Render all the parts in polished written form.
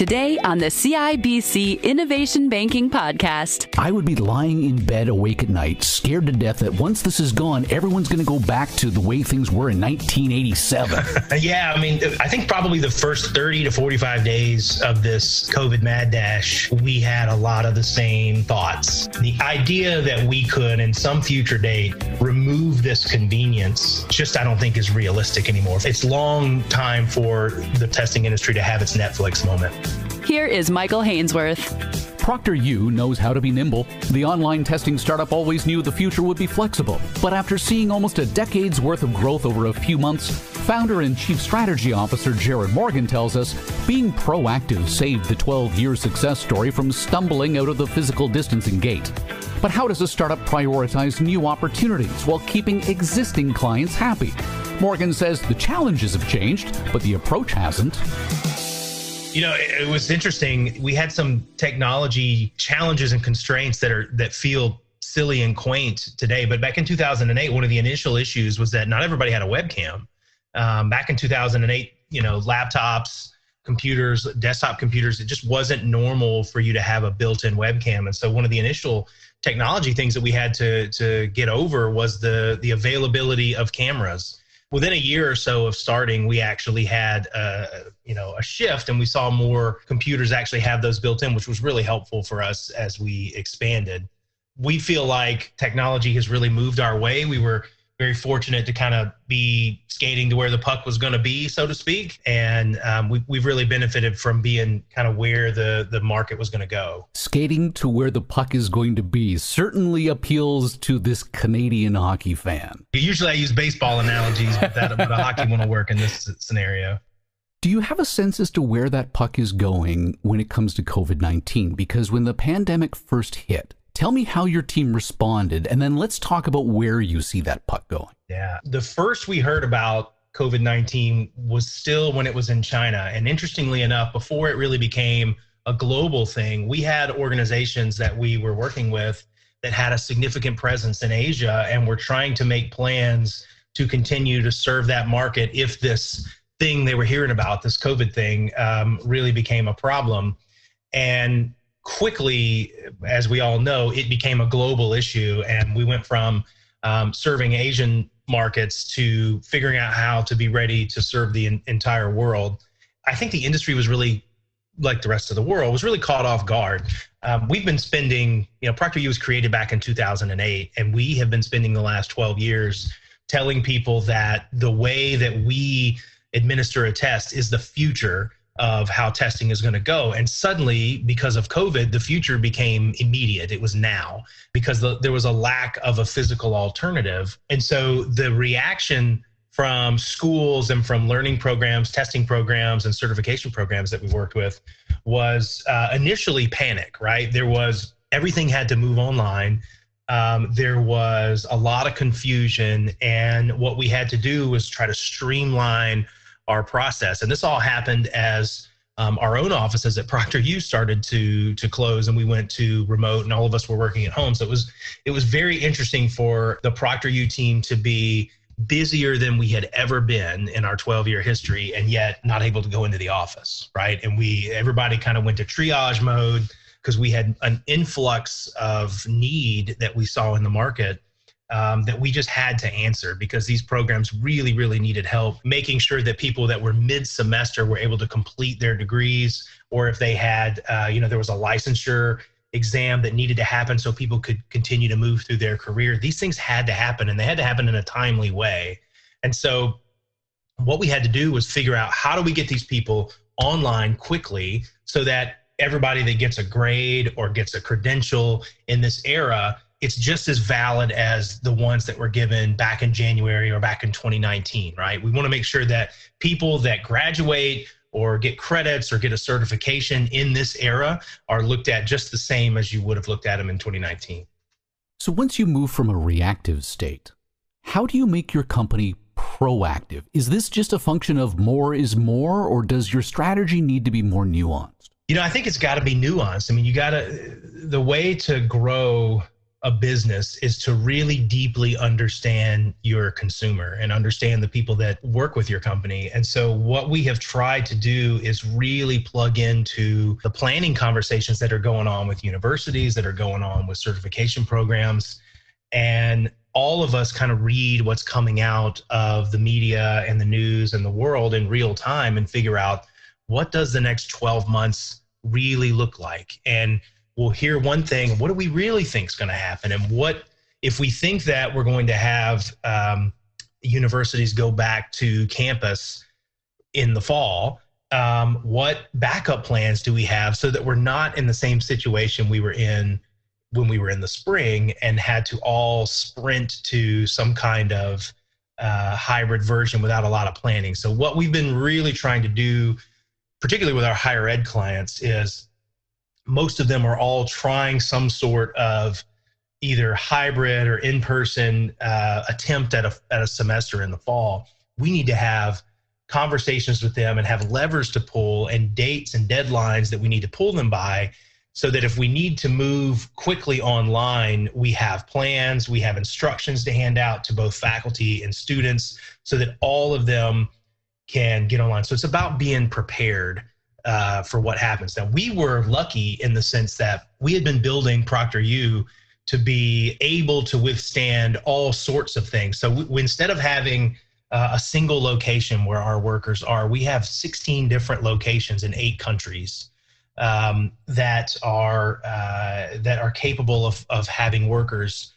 Today on the CIBC Innovation Banking Podcast. I would be lying in bed awake at night, scared to death that once this is gone, everyone's going to go back to the way things were in 1987. Yeah, I mean, I think probably the first 30 to 45 days of this COVID mad dash, we had a lot of the same thoughts. The idea that we could, in some future date, remove this convenience, just I don't think is realistic anymore. It's long time for the testing industry to have its Netflix moment. Here is Michael Hainsworth. ProctorU knows how to be nimble. The online testing startup always knew the future would be flexible. But after seeing almost a decade's worth of growth over a few months, founder and chief strategy officer Jared Morgan tells us being proactive saved the 12-year success story from stumbling out of the physical distancing gate. But how does a startup prioritize new opportunities while keeping existing clients happy? Morgan says the challenges have changed, but the approach hasn't. You know, it was interesting. We had some technology challenges and constraints that feel silly and quaint today. But back in 2008, one of the initial issues was that not everybody had a webcam. Back in 2008, you know, laptops, computers, desktop computers, it just wasn't normal for you to have a built-in webcam. And so one of the initial technology things that we had to get over was the availability of cameras. Within a year or so of starting, we actually had a shift, and we saw more computers actually have those built in, which was really helpful for us as we expanded. We feel like technology has really moved our way. We were very fortunate to kind of be skating to where the puck was going to be, so to speak. And we've really benefited from being kind of where the market was going to go. Skating to where the puck is going to be certainly appeals to this Canadian hockey fan. Usually I use baseball analogies, but a hockey one will work in this scenario. Do you have a sense as to where that puck is going when it comes to COVID-19? Because when the pandemic first hit, tell me how your team responded, and then let's talk about where you see that puck going. Yeah. The first we heard about COVID-19 was still when it was in China. And interestingly enough, before it really became a global thing, we had organizations that we were working with that had a significant presence in Asia and were trying to make plans to continue to serve that market if this thing they were hearing about, this COVID thing, really became a problem. And quickly, as we all know, it became a global issue, and we went from serving Asian markets to figuring out how to be ready to serve the entire world. I think the industry was really, like the rest of the world, was really caught off guard. We've been spending, ProctorU was created back in 2008, and we have been spending the last 12 years telling people that the way that we administer a test is the future of how testing is going to go. And suddenly, because of COVID, the future became immediate. It was now, because there was a lack of a physical alternative. And so the reaction from schools and from learning programs, testing programs, and certification programs that we worked with was initially panic, right? Everything had to move online. There was a lot of confusion, and what we had to do was try to streamline our process. And this all happened as our own offices at ProctorU started to close, and we went to remote, and all of us were working at home. So it was very interesting for the ProctorU team to be busier than we had ever been in our 12-year history, and yet not able to go into the office, right? And everybody kind of went to triage mode because we had an influx of need that we saw in the market. That we just had to answer, because these programs really, really needed help making sure that people that were mid-semester were able to complete their degrees, or if they had, there was a licensure exam that needed to happen so people could continue to move through their career. These things had to happen, and they had to happen in a timely way. And so what we had to do was figure out, how do we get these people online quickly so that everybody that gets a grade or gets a credential in this era, it's just as valid as the ones that were given back in January or back in 2019, right? We want to make sure that people that graduate or get credits or get a certification in this era are looked at just the same as you would have looked at them in 2019. So once you move from a reactive state, how do you make your company proactive? Is this just a function of more is more, or does your strategy need to be more nuanced? I think it's got to be nuanced. I mean, the way to grow a business is to really deeply understand your consumer and understand the people that work with your company. And so what we have tried to do is really plug into the planning conversations that are going on with universities, that are going on with certification programs. And all of us kind of read what's coming out of the media and the news and the world in real time and figure out, what does the next 12 months really look like? And we'll hear one thing, what do we really think is going to happen? And what if we think that we're going to have universities go back to campus in the fall, what backup plans do we have so that we're not in the same situation we were in when we were in the spring and had to all sprint to some kind of hybrid version without a lot of planning? So what we've been really trying to do, particularly with our higher ed clients, is most of them are all trying some sort of either hybrid or in-person attempt at a semester in the fall. We need to have conversations with them and have levers to pull and dates and deadlines that we need to pull them by, so that if we need to move quickly online, we have plans, we have instructions to hand out to both faculty and students so that all of them can get online. So it's about being prepared for what happens. Now, we were lucky in the sense that we had been building ProctorU to be able to withstand all sorts of things. So we, instead of having a single location where our workers are, we have 16 different locations in 8 countries that are capable of having workers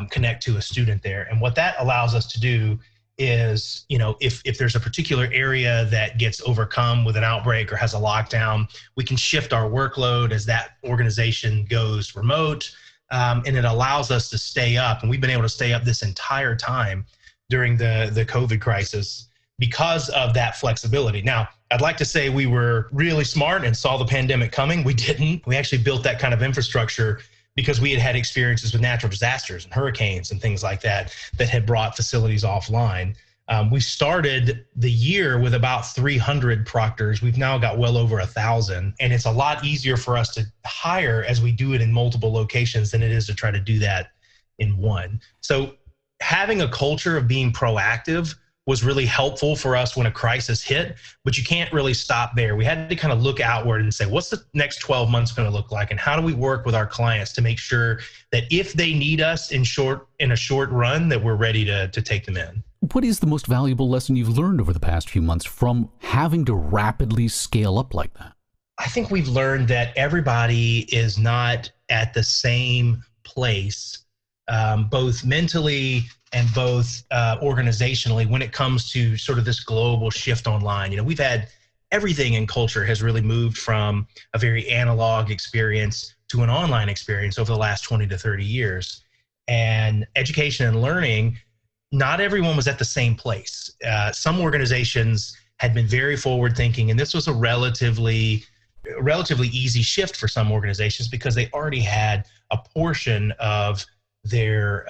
connect to a student there. And what that allows us to do is, you know, if there's a particular area that gets overcome with an outbreak or has a lockdown, we can shift our workload as that organization goes remote, and it allows us to stay up. And we've been able to stay up this entire time during the COVID crisis because of that flexibility. Now, I'd like to say we were really smart and saw the pandemic coming. We didn't. We actually built that kind of infrastructure because we had experiences with natural disasters and hurricanes and things like that that had brought facilities offline. We started the year with about 300 proctors. We've now got well over 1,000, and it's a lot easier for us to hire as we do it in multiple locations than it is to try to do that in one. So having a culture of being proactive was really helpful for us when a crisis hit, but you can't really stop there. We had to kind of look outward and say, what's the next 12 months going to look like? And how do we work with our clients to make sure that if they need us in a short run, that we're ready to take them in? What is the most valuable lesson you've learned over the past few months from having to rapidly scale up like that? I think we've learned that everybody is not at the same place, both mentally and both organizationally, when it comes to sort of this global shift online. You know, we've had everything in culture has really moved from a very analog experience to an online experience over the last 20 to 30 years. And education and learning, not everyone was at the same place. Some organizations had been very forward thinking, and this was a relatively easy shift for some organizations because they already had a portion of their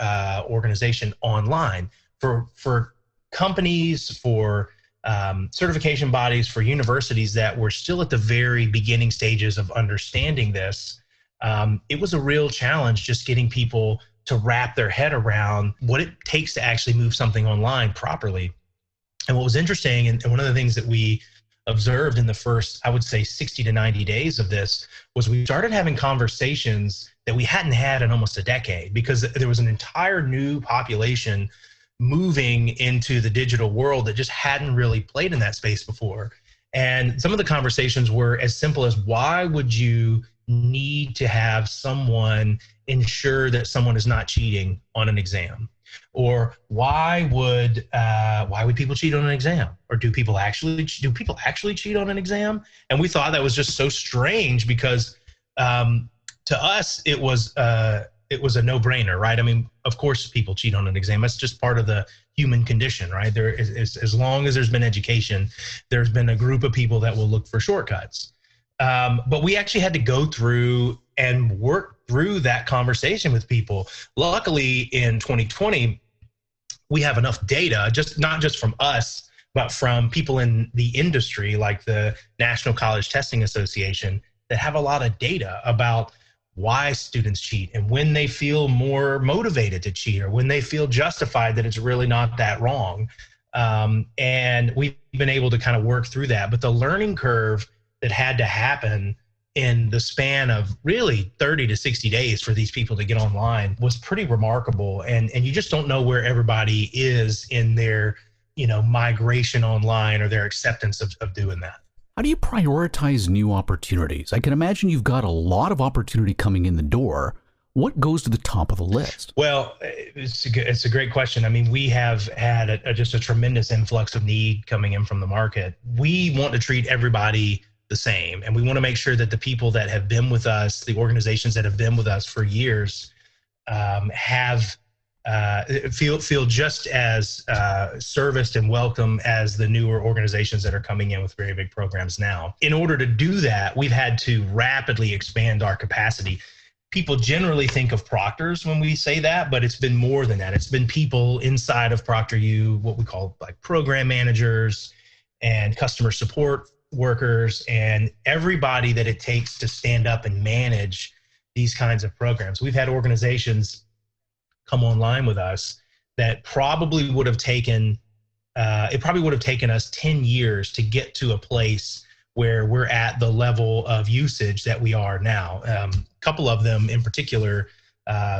organization online. For companies, for certification bodies, for universities that were still at the very beginning stages of understanding this, it was a real challenge just getting people to wrap their head around what it takes to actually move something online properly. And what was interesting, and one of the things that we observed in the first, I would say, 60 to 90 days of this, was we started having conversations that we hadn't had in almost a decade, because there was an entire new population moving into the digital world that just hadn't really played in that space before. And some of the conversations were as simple as, why would you need to have someone ensure that someone is not cheating on an exam? Or why would people cheat on an exam? Or do people actually cheat on an exam? And we thought that was just so strange because to us it was a no-brainer, right? I mean, of course people cheat on an exam. That's just part of the human condition, right? There is, as long as there's been education, there's been a group of people that will look for shortcuts. But we actually had to go through and work through that conversation with people. Luckily, in 2020, we have enough data, not just from us, but from people in the industry, like the National College Testing Association, that have a lot of data about why students cheat and when they feel more motivated to cheat or when they feel justified that it's really not that wrong. And we've been able to kind of work through that. But the learning curve that had to happen in the span of really 30 to 60 days for these people to get online was pretty remarkable. And you just don't know where everybody is in their, migration online or their acceptance of doing that. How do you prioritize new opportunities? I can imagine you've got a lot of opportunity coming in the door. What goes to the top of the list? Well, it's a great question. I mean, we have had just a tremendous influx of need coming in from the market. We want to treat everybody the same, and we want to make sure that the people that have been with us, the organizations that have been with us for years, feel just as serviced and welcome as the newer organizations that are coming in with very big programs now. In order to do that, we've had to rapidly expand our capacity. People generally think of proctors when we say that, but it's been more than that. It's been people inside of ProctorU, what we call like program managers and customer support workers, and everybody that it takes to stand up and manage these kinds of programs. We've had organizations come online with us that probably would have taken, us 10 years to get to a place where we're at the level of usage that we are now. A couple of them in particular,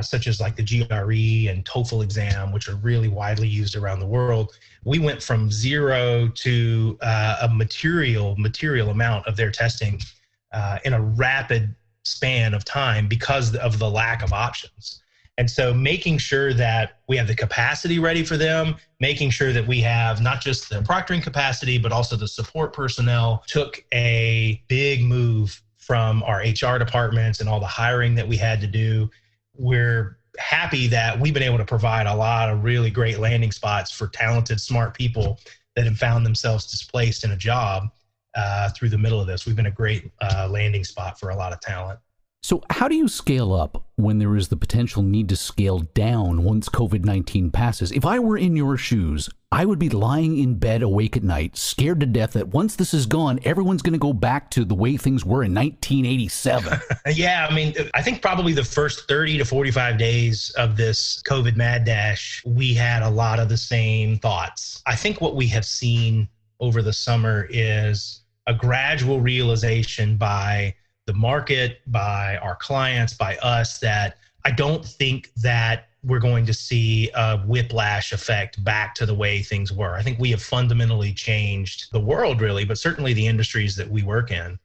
such as like the GRE and TOEFL exam, which are really widely used around the world. We went from zero to a material amount of their testing in a rapid span of time because of the lack of options. And so making sure that we have the capacity ready for them, making sure that we have not just the proctoring capacity, but also the support personnel, took a big move from our HR departments and all the hiring that we had to do. We're happy that we've been able to provide a lot of really great landing spots for talented, smart people that have found themselves displaced in a job through the middle of this. We've been a great landing spot for a lot of talent. So how do you scale up when there is the potential need to scale down once COVID-19 passes? If I were in your shoes, I would be lying in bed awake at night, scared to death that once this is gone, everyone's going to go back to the way things were in 1987. Yeah, I mean, I think probably the first 30 to 45 days of this COVID mad dash, we had a lot of the same thoughts. I think what we have seen over the summer is a gradual realization by the market, by our clients, by us, that I don't think that we're going to see a whiplash effect back to the way things were. I think we have fundamentally changed the world, really, but certainly the industries that we work in.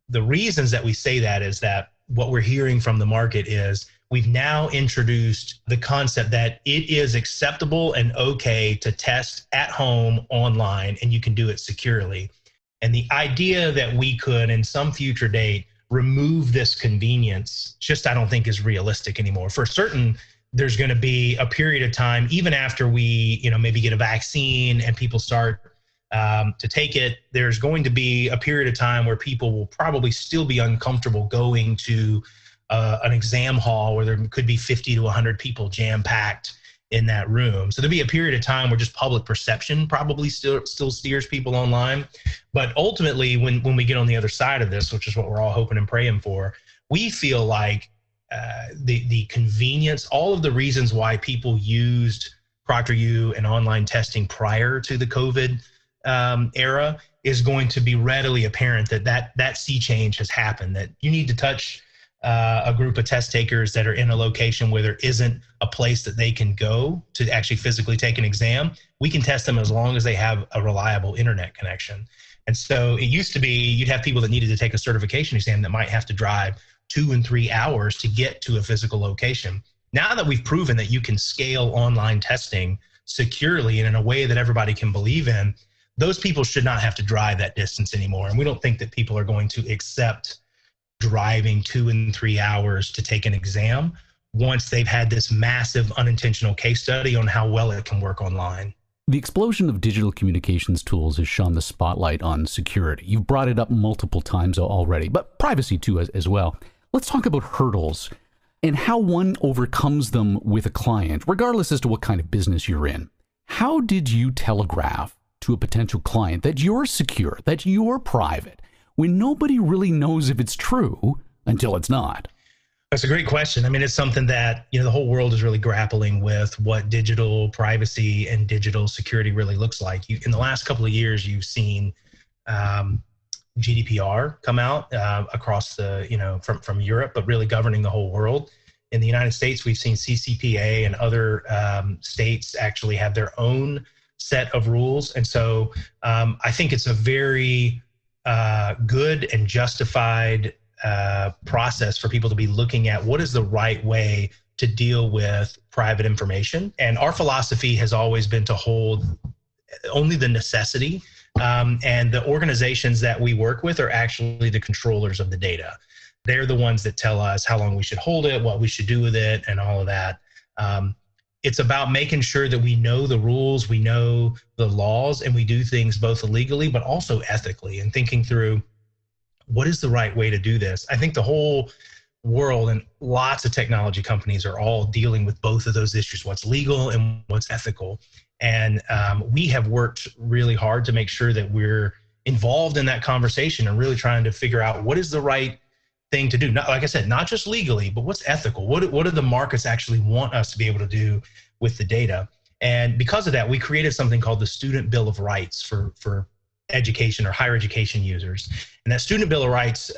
The reasons that we say that is that what we're hearing from the market is we've now introduced the concept that it is acceptable and okay to test at home online, and you can do it securely. And the idea that we could, in some future date, remove this convenience, just I don't think is realistic anymore. For certain, there's going to be a period of time, even after we, maybe get a vaccine and people start to take it, there's going to be a period of time where people will probably still be uncomfortable going to an exam hall where there could be 50 to 100 people jam-packed in that room. So there'll be a period of time where just public perception probably still steers people online. But ultimately, when we get on the other side of this, which is what we're all hoping and praying for, we feel like the convenience, all of the reasons why people used ProctorU and online testing prior to the COVID era is going to be readily apparent that sea change has happened, that you need to touch a group of test takers that are in a location where there isn't a place that they can go to actually physically take an exam. We can test them as long as they have a reliable internet connection. And so it used to be you'd have people that needed to take a certification exam that might have to drive 2 and 3 hours to get to a physical location. Now that we've proven that you can scale online testing securely and in a way that everybody can believe in, those people should not have to drive that distance anymore. And we don't think that people are going to accept driving 2 and 3 hours to take an exam once they've had this massive unintentional case study on how well it can work online. The explosion of digital communications tools has shone the spotlight on security. You've brought it up multiple times already, but privacy too as well. Let's talk about hurdles and how one overcomes them with a client, regardless as to what kind of business you're in. How did you telegraph to a potential client that you're secure, that you're private, when nobody really knows if it's true until it's not? That's a great question. I mean, it's something that, the whole world is really grappling with what digital privacy and digital security really looks like. In the last couple of years, you've seen GDPR come out across from Europe, but really governing the whole world. In the United States, we've seen CCPA and other states actually have their own set of rules. And so I think it's a very good and justified process for people to be looking at what is the right way to deal with private information. And our philosophy has always been to hold only the necessity. And the organizations that we work with are actually the controllers of the data. They're the ones that tell us how long we should hold it, what we should do with it, and all of that. It's about making sure that we know the rules, we know the laws, and we do things both legally but also ethically, and thinking through what is the right way to do this. I think the whole world and lots of technology companies are all dealing with both of those issues, what's legal and what's ethical. And we have worked really hard to make sure that we're involved in that conversation and really trying to figure out what is the right thing to do. Not, like I said, not just legally, but what's ethical? What do the markets actually want us to be able to do with the data? And because of that, we created something called the Student Bill of Rights for education or higher education users. And that Student Bill of Rights,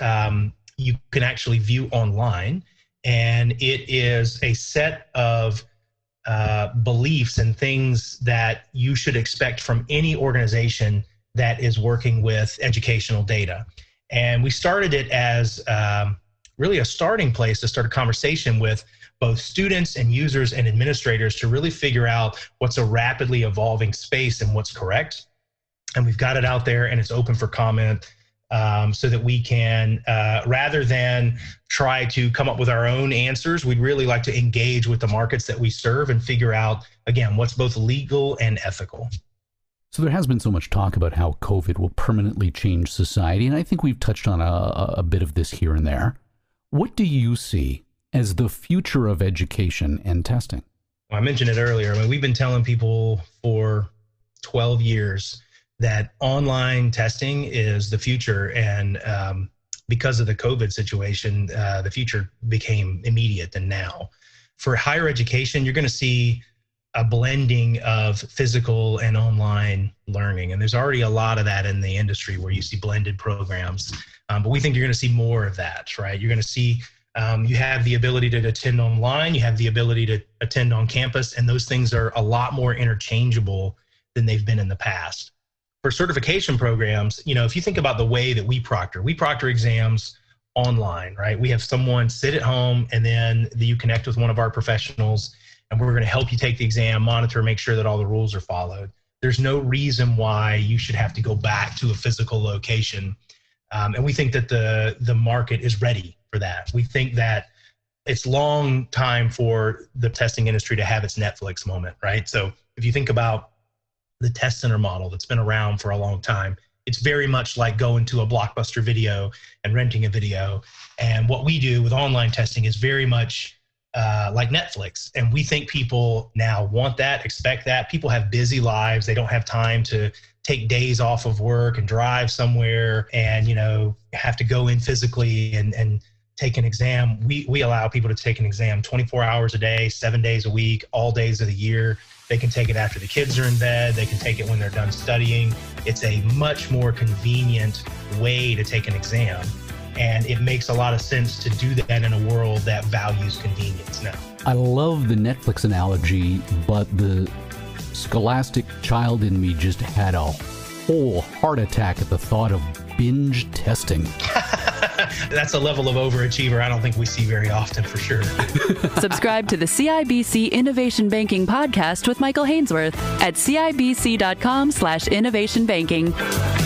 you can actually view online. And it is a set of beliefs and things that you should expect from any organization that is working with educational data. And we started it as really a starting place to start a conversation with both students and users and administrators to really figure out what's a rapidly evolving space and what's correct. And we've got it out there and it's open for comment so that we can, rather than try to come up with our own answers, we'd really like to engage with the markets that we serve and figure out, again, what's both legal and ethical. So there has been so much talk about how COVID will permanently change society, and I think we've touched on a bit of this here and there. What do you see as the future of education and testing? Well, I mentioned it earlier. I mean, we've been telling people for 12 years that online testing is the future, and because of the COVID situation, the future became immediate and now. For higher education, you're going to see a blending of physical and online learning. And there's already a lot of that in the industry where you see blended programs. But we think you're going to see more of that, right? You're going to see, you have the ability to attend online, you have the ability to attend on campus, and those things are a lot more interchangeable than they've been in the past. For certification programs, if you think about the way that we proctor exams online, right? We have someone sit at home and then you connect with one of our professionals and we're going to help you take the exam, monitor, make sure that all the rules are followed. There's no reason why you should have to go back to a physical location. And we think that the market is ready for that. We think that it's long time for the testing industry to have its Netflix moment, right? So if you think about the test center model that's been around for a long time, it's very much like going to a Blockbuster Video and renting a video. And what we do with online testing is very much like Netflix. And we think people now want that, expect that. People have busy lives. They don't have time to take days off of work and drive somewhere and, have to go in physically and take an exam. We allow people to take an exam 24 hours a day, 7 days a week, all days of the year. They can take it after the kids are in bed. They can take it when they're done studying. It's a much more convenient way to take an exam. And it makes a lot of sense to do that in a world that values convenience now. I love the Netflix analogy, but the scholastic child in me just had a whole heart attack at the thought of binge testing. That's a level of overachiever I don't think we see very often, for sure. Subscribe to the CIBC Innovation Banking Podcast with Michael Hainsworth at cibc.com/innovationbanking.